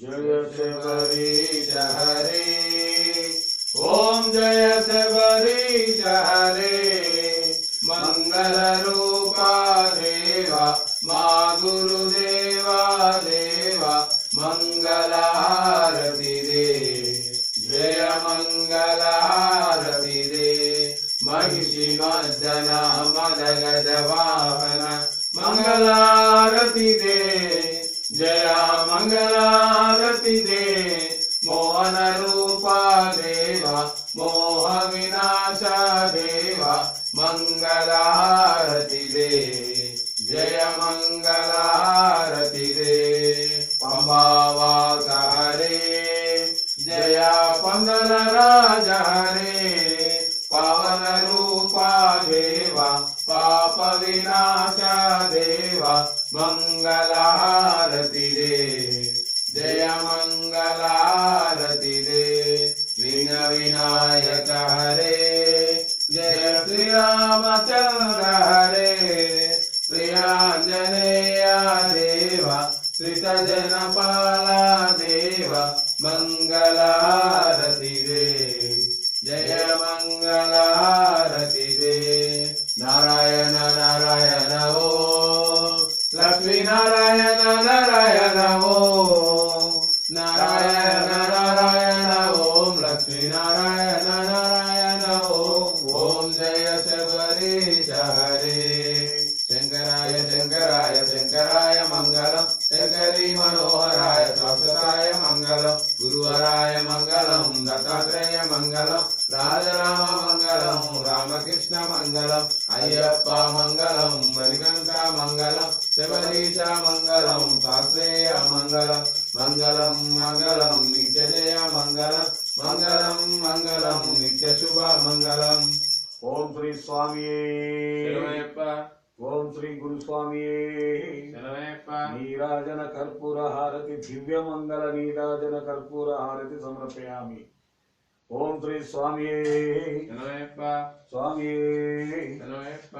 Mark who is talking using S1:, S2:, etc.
S1: जय शबरीश हरे। ओम जय शबरीश हरे। मंगल रूपा देवा मा गुरुदेवा देवा मंगलारति दे। जय मंगलारति दे। महिषी मर्दना मदगज वाहन मंगलारति दे। जय मंगलारति दे। मोहन रूपा देवा मोह विनाश देवा मंगलारति दे। जय मंगलारति दे। पंबावास हरे। जय पंगल राज हरे। पावन रूपा देवा पाप विनाश देवा मंगलारति दे। जय मंगलारति दे। विघ्न विनायक हरे। जय श्री रामचंद्र हरे। प्रियांजनेय देवा श्रित जनपाला देवा मंगलारति दे। जय मंगलारति दे। नारायण नारायण ओ लक्ष्मी नारायण नारायण ओ नारायण नारायण ओम लक्ष्मी नारायण नारायण ओम जय शबरीश हरे। शंकराय शंकराय शंकराय मंगलम। शंकरी मनोहराय शाश्वताय मंगलम। गुरुवराय मंगलम। दत्तात्रेय मंगलम। राजराम मंगलम। रामकृष्ण मंगलम। अय्यप्पा मंगलम। मणिकंठा मंगलम। शबरीश मंगलम। शास्त्रेय मंगलम। मंगलम मंगलम नित्यजय मंगलम। मंगलम मंगलम नित्य शुभ मंगलम।
S2: ओम श्री स्वामी
S1: शरणमయ్యప్ప।
S2: ओम श्री गुरु स्वामी
S1: शरणमయ్యప్ప।
S2: नीराजन कर्पूर हारति दिव्य मंगल नीराजन कर्पूर हारति समर्पयामि। ओम श्री स्वामी
S1: शरणमయ్యప్ప।
S2: स्वामी
S1: शरणमయ్యప్ప।